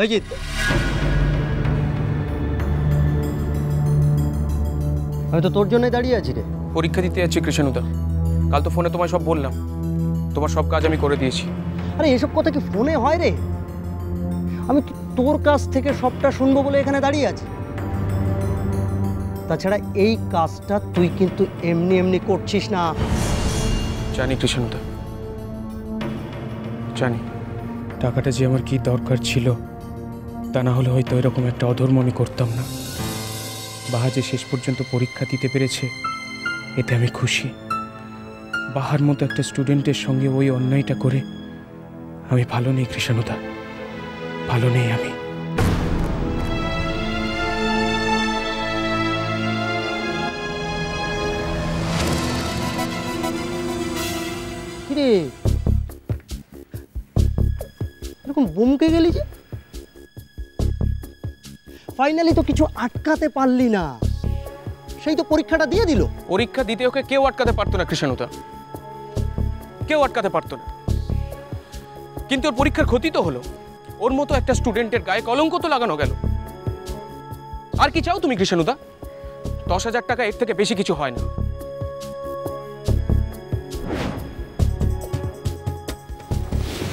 অজিত, আমি তো তোর জন্যই দাঁড়িয়ে আছি রে। পরীক্ষা দিতে যাচ্ছি কৃষ্ণদা। কাল তো ফোনে তোমায় সব বললাম, তোমার সব কাজ আমি করে দিয়েছি। আরে এসব কথা কি ফোনে হয় রে? আমি তোর কাছ থেকে সবটা শুনবো বলে এখানে দাঁড়িয়ে আছি। তাছাড়া এই কাজটা তুই কিন্তু এমনি এমনি করছিস না। জানি কৃষ্ণদা, জানি টাকাটা যে আমার কি দরকার ছিল, তা না হলে হয়তো এরকম একটা অধর্ম আমি করতাম না। বাহা যে শেষ পর্যন্ত পরীক্ষা দিতে পেরেছে, এতে আমি খুশি। বাহার মতো একটা স্টুডেন্টের সঙ্গে ওই অন্যায়টা করে আমি ভালো নেই কৃষ্ণদা, ভালো নেই আমি। কিরে এরকম বমকে গেলি যে? ফাইনালি তো কিছু আটকাতে পারলি না, সেই তো পরীক্ষাটা দিয়ে দিল। পরীক্ষা দিতে ওকে কেউ আটকাতে পারতো না কৃষ্ণদা, কেউ আটকাতে পারতো না। কিন্তু ওর পরীক্ষার ক্ষতি তো হলো, ওর মতো একটা স্টুডেন্টের গায়ে কলঙ্ক তো লাগানো গেল। আর কি চাও তুমি কৃষ্ণদা? 10,000 টাকা এর থেকে বেশি কিছু হয় না।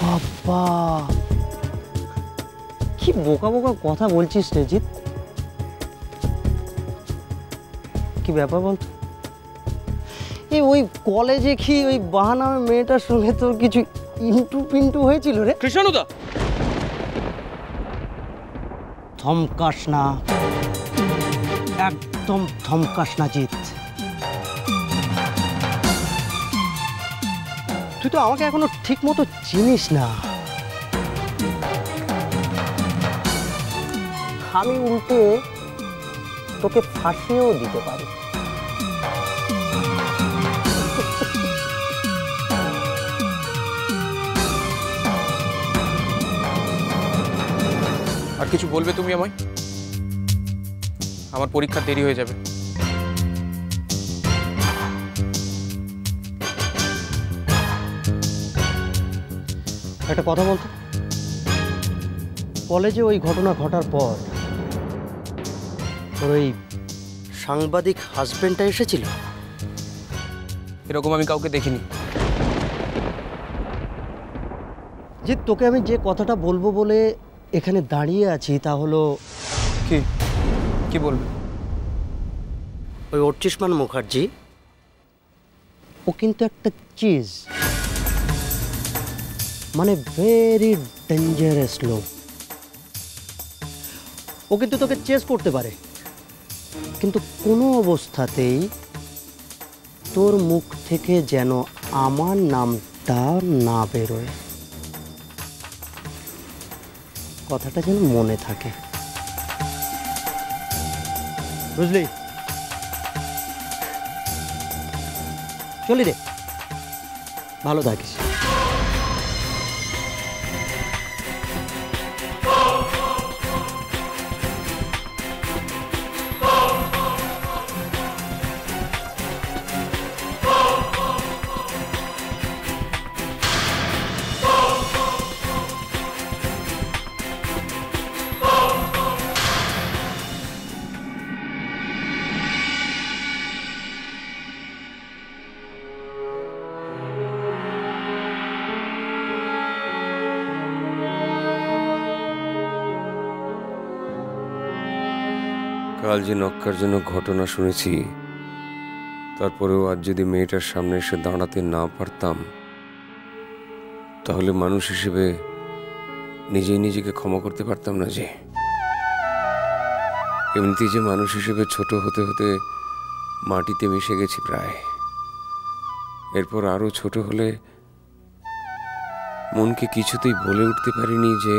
বাবা, কি বোকা বোকা কথা বলছিস রে জিৎ। কি ব্যাপার বলতো? এই ওই কলেজে কি ওই বাহানা মেয়েটার সঙ্গে তোর কিছু ইন্টু পিন্টু হয়েছিল রে? কৃষ্ণদা, থমকাস না, একদম থমকাস না জিৎ। তুই তো আমাকে এখনো ঠিক মতো চিনিস না। আমি উল্টে তোকে ফাঁসিয়েও দিতে পারি। আর কিছু বলবে তুমি আমায়? আমার পরীক্ষা দেরি হয়ে যাবে। একটা কথা বলতো, কলেজে ওই ঘটনা ঘটার পর ওই সাংবাদিক হাজবেন্ডটা এসেছিল? এরকম আমি কাউকে দেখিনি। যে তোকে আমি যে কথাটা বলবো বলে এখানে দাঁড়িয়ে আছি তা হলো, কি কি বলবে? ওই অর্চিষ্মান মুখার্জি ও কিন্তু একটা চিজ, মানে ভেরি ডেঞ্জারাস লোক। ও কিন্তু তোকে চেস করতে পারে, কিন্তু কোনো অবস্থাতেই তোর মুখ থেকে যেন আমার নামটা না বেরোয়, কথাটা যেন মনে থাকে, বুঝলি? চলি রে, ভালো থাকিস। কাল যে নক্কার জন্য ঘটনা শুনেছি, তারপরেও আজ যদি মেয়েটার সামনে এসে দাঁড়াতে না পারতাম, তাহলে মানুষ হিসেবে নিজেই নিজেকে ক্ষমা করতে পারতাম না। যে এমনিতেই যে মানুষ হিসেবে ছোট হতে হতে মাটিতে মিশে গেছি প্রায়, এরপর আরো ছোট হলে মনকে কিছুতেই বলে উঠতে পারিনি যে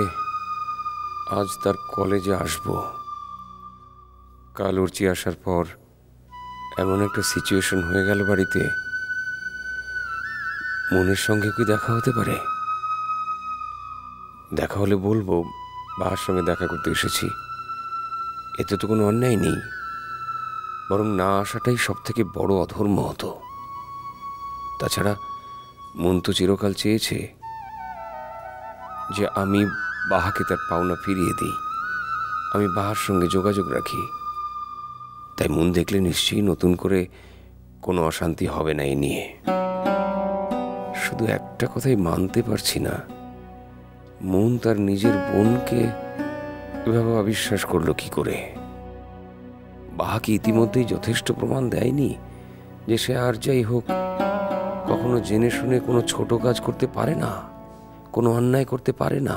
আজ তার কলেজে আসবো। কাল উর্চি আসার পর এমন একটা সিচুয়েশন হয়ে গেল বাড়িতে, মনের সঙ্গে কি দেখা হতে পারে? দেখা হলে বলবো বাবার সঙ্গে দেখা করতে এসেছি, এতে তো কোনো অন্যায় নেই। বরং না আসাটাই সব থেকে বড় অধর্ম হতো। তাছাড়া মন তো চিরকাল চেয়েছে যে আমি বাহাকে তার পাওনা ফিরিয়ে দিই। আমি বাহার সঙ্গে যোগাযোগ রাখি। তাই মন দেখলে নিশ্চয়ই নতুন করে কোনো অশান্তি হবে না এ নিয়ে। শুধু একটা কথাই মানতে পারছি না, মন তার নিজের বোনকে এভাবে অবিশ্বাস করলো কি করে? বাহাকে ইতিমধ্যেই যথেষ্ট প্রমাণ দেয়নি যে সে আর যাই হোক কখনো জেনে শুনে কোনো ছোট কাজ করতে পারে না, কোনো অন্যায় করতে পারে না।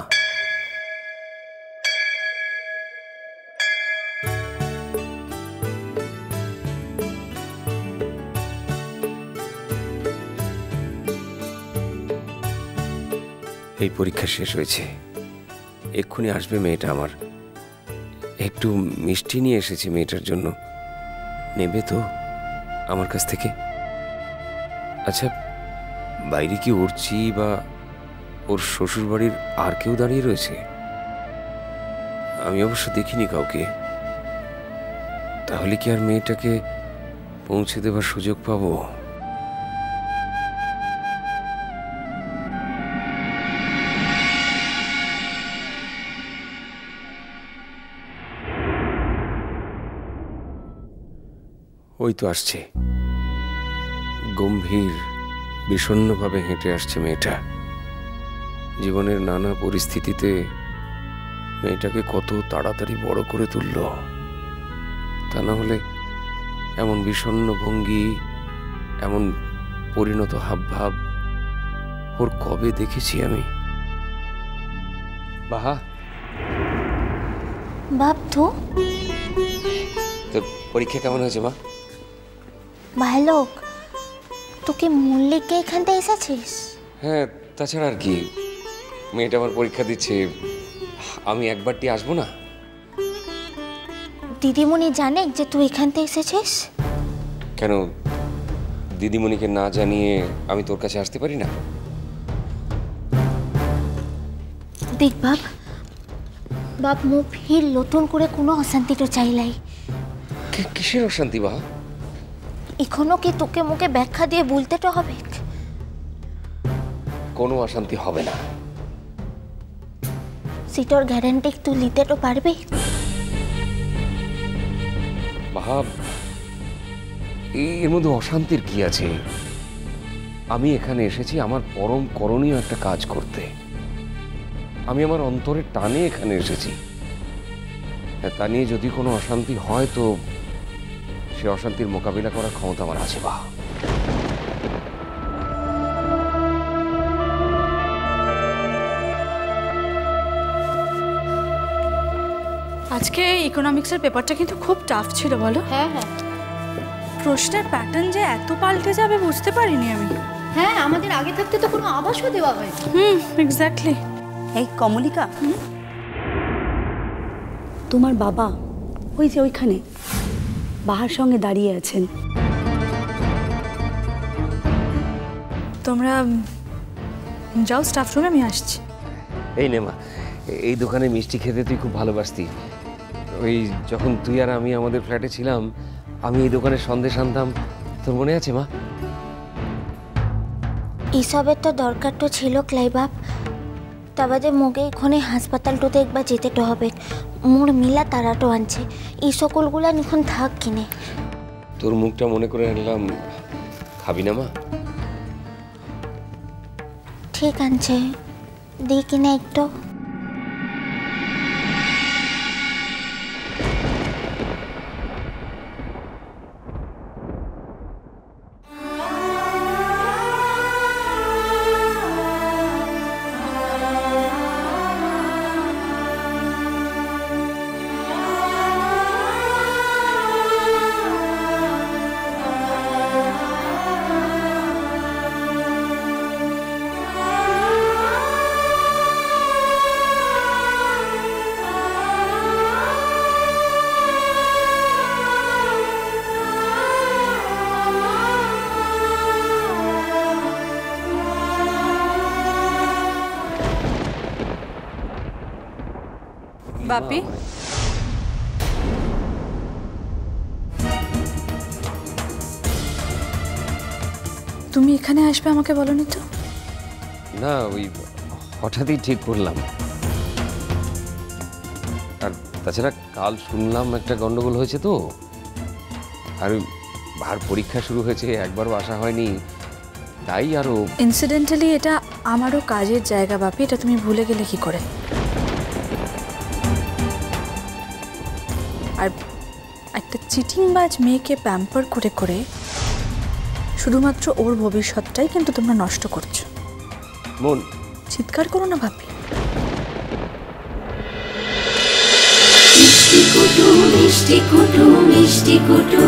এই পরীক্ষা শেষ হয়েছে, এক্ষুনি আসবে মেয়েটা আমার। একটু মিষ্টি নিয়ে এসেছি মেয়েটার জন্য, নেবে তো আমার কাছ থেকে? আচ্ছা, বাইরে কি উড়ছি বা ওর শ্বশুর বাড়ির আর কেউ দাঁড়িয়ে রয়েছে? আমি অবশ্য দেখিনি কাউকে। তাহলে কি আর মেয়েটাকে পৌঁছে দেবার সুযোগ পাবো? ওই তো আসছে, গম্ভীর বিষণ্ণভাবে হেঁটে আসছে মেয়েটা। জীবনের নানা পরিস্থিতিতে মেয়েটাকে কত তাড়াতাড়ি বড় করে তুলল। তা না হলে এমন বিষণ্ণ ভঙ্গি, এমন পরিণত হাবভাব ওর কবে দেখেছি আমি? বাহা, বাপ তো তোর পরীক্ষা কেমন হয়েছে মা? ভালো। তোকে মল্লিককে এখান থেকে এসেছিস? হ্যাঁ, তাছাড়া আর কি, মেয়েটা আমার পরীক্ষা দিচ্ছে, আমি একবারটি আসবো না? দিদিমণি জানে যে তুই এখান থেকে এসেছিস? কেন, দিদিমণিকে না জানিয়ে আমি তোর কাছে আসতে পারি না? দেখ বাপ, বাপ মুখ ফির নতুন করে কোনো অশান্তি তো চাইলাই। কিসের অশান্তি বা? এখনো কি তোকে মুখে ব্যাখ্যা দিয়ে বলতে তো হবে? কোনো অশান্তি হবে না। সেটার গ্যারান্টি তুই নিতে তো পারবি? ভাব, এর মধ্যে অশান্তির কি আছে? আমি এখানে এসেছি আমার পরম করণীয় একটা কাজ করতে। আমি আমার অন্তরের টানে এখানে এসেছি। তা নিয়ে যদি কোনো অশান্তি হয় তো সে অশান্তির মোকাবিলা করার ক্ষমতা আমার আছে বা। আজকে ইকোনমিক্সের পেপারটা কিন্তু খুব টাফ ছিল, বলো? হ্যাঁ হ্যাঁ প্রশ্নের প্যাটার্ন যে এত পাল্টে যাবে বুঝতে পারিনি আমি। হ্যাঁ, আমাদের আগে থাকতে তো কোনো আভাসও দেওয়া হয়। এক্স্যাক্টলি। এই কমলিকা, তোমার বাবা ওই যে ওইখানে বাহার সঙ্গে দাঁড়িয়ে আছেন। তোমরা যাও স্টাফ রুমে, আমি আসছি। এই নে মা, এই দোকানে মিষ্টি খেতে তুই খুব ভালোবাসতি। ওই যখন তুই আর আমি আমাদের ফ্ল্যাটে ছিলাম, আমি এই দোকানে সন্দেশ আনতাম, তোর মনে আছে মা? এসবের তো দরকার তো ছিল ক্লাই বাপ। তা বাদে মোকে এখানে হাসপাতালটোতে একবার যেতে তো হবে। মোর মিলা তারা তো আনছে, এই সকলগুলা এখন থাক কিনে। তোর মুখটা মনে করে আনলাম, খাবি না মা? ঠিক আছে, দিই কিনা একটু। বাপি, তুমি এখানে আসবে আমাকে বলনি তো? না, ওই হঠাৎই ঠিক করলাম। তাছাড়া কাল শুনলাম একটা গন্ডগোল হয়েছে তো, আর ওই বাহার পরীক্ষা শুরু হয়েছে, একবারও আসা হয়নি, তাই আরও। ইনসিডেন্টালি এটা আমারও কাজের জায়গা বাপি, এটা তুমি ভুলে গেলে কি করে? আর একটা চিটিংবাজ মেয়েকে প্যাম্পার করে করে শুধুমাত্র ওর ভবিষ্যৎটাই কিন্তু তোমরা নষ্ট করছো। মন, চিৎকার করো না বাপি। মিষ্টি কুটু মিষ্টি কুটু মিষ্টি কুটু।